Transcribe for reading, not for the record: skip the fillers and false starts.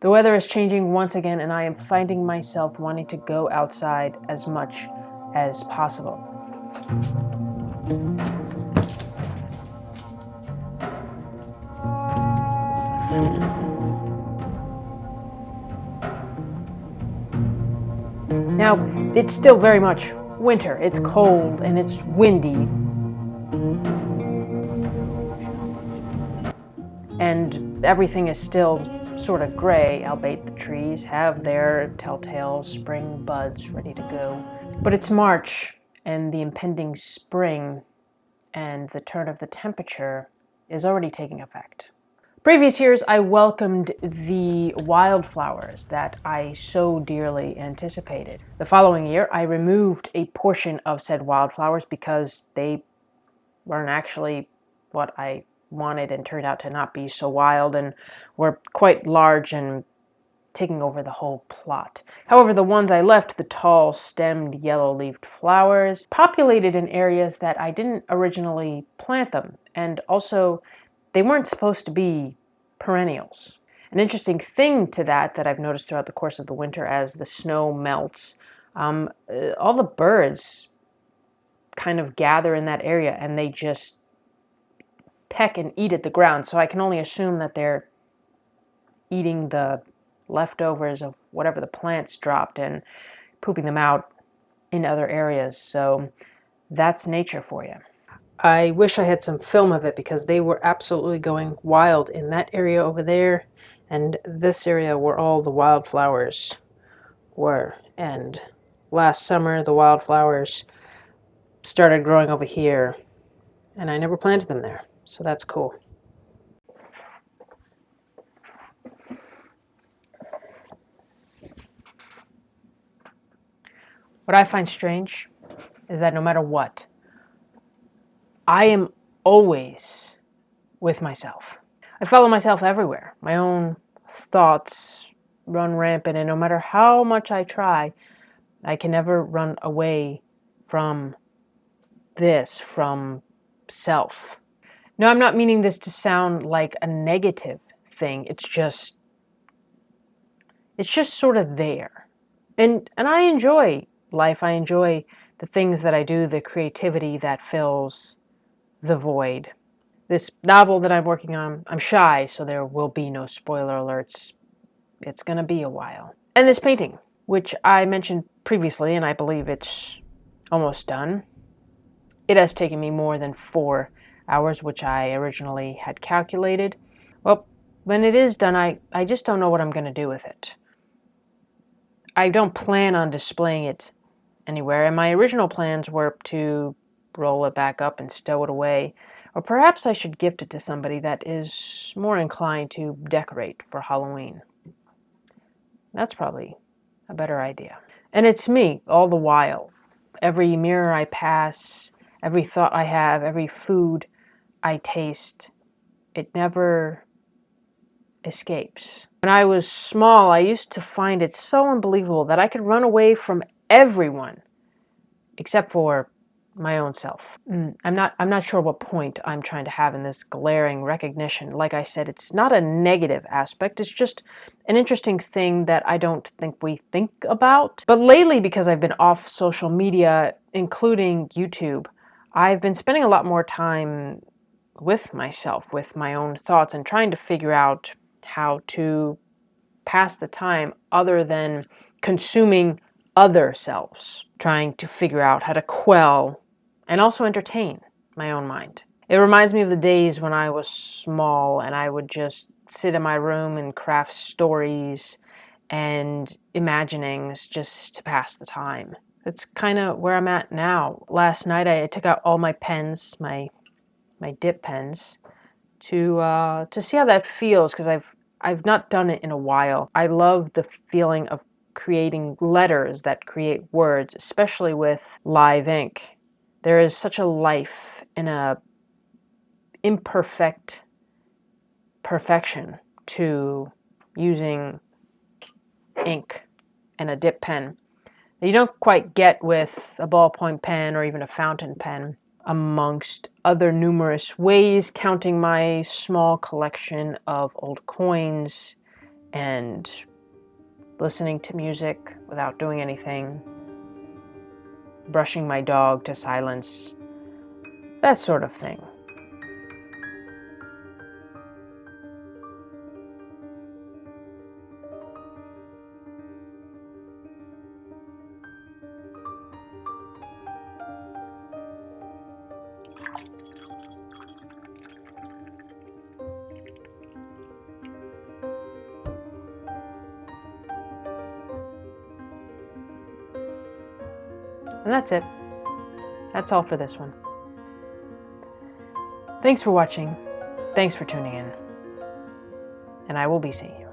The weather is changing once again, and I am finding myself wanting to go outside as much as possible. Now, it's still very much winter. It's cold and it's windy. And everything is still sort of gray, albeit the trees have their telltale spring buds ready to go. But it's March, and the impending spring and the turn of the temperature is already taking effect. Previous years, I welcomed the wildflowers that I so dearly anticipated. The following year, I removed a portion of said wildflowers because they weren't actually what I wanted and turned out to not be so wild and were quite large and taking over the whole plot. However, the ones I left, the tall stemmed yellow-leaved flowers, populated in areas that I didn't originally plant them, and also they weren't supposed to be perennials. An interesting thing to that I've noticed throughout the course of the winter as the snow melts, all the birds kind of gather in that area and they just peck and eat at the ground. So I can only assume that they're eating the leftovers of whatever the plants dropped and pooping them out in other areas. So that's nature for you. I wish I had some film of it because they were absolutely going wild in that area over there and this area where all the wildflowers were. And last summer the wildflowers started growing over here and I never planted them there. So that's cool. What I find strange is that no matter what, I am always with myself. I follow myself everywhere. My own thoughts run rampant, and no matter how much I try, I can never run away from this, from self. No, I'm not meaning this to sound like a negative thing. It's just sort of there. And I enjoy life. I enjoy the things that I do, the creativity that fills the void. This novel that I'm working on, I'm shy, so there will be no spoiler alerts. It's going to be a while. And this painting, which I mentioned previously, and I believe it's almost done. It has taken me more than 4 hours, which I originally had calculated. Well, when it is done, I just don't know what I'm going to do with it. I don't plan on displaying it anywhere, and my original plans were to roll it back up and stow it away, or perhaps I should gift it to somebody that is more inclined to decorate for Halloween. That's probably a better idea. And it's me all the while. Every mirror I pass, every thought I have, every food I taste, it never escapes. When I was small, I used to find it so unbelievable that I could run away from everyone except for my own self. I'm not sure what point I'm trying to have in this glaring recognition. Like I said, it's not a negative aspect. It's just an interesting thing that I don't think we think about. But lately, because I've been off social media, including YouTube, I've been spending a lot more time with myself, with my own thoughts, and trying to figure out how to pass the time other than consuming other selves, trying to figure out how to quell and also entertain my own mind. It reminds me of the days when I was small and I would just sit in my room and craft stories and imaginings just to pass the time. That's kind of where I'm at now. Last night I took out all my pens, my dip pens, to see how that feels, because I've not done it in a while. I love the feeling of creating letters that create words, especially with live ink. There is such a life in a imperfect perfection to using ink and a dip pen that you don't quite get with a ballpoint pen or even a fountain pen, amongst other numerous ways, counting my small collection of old coins and listening to music without doing anything, brushing my dog to silence, that sort of thing. And that's it. That's all for this one. Thanks for watching. Thanks for tuning in. And I will be seeing you.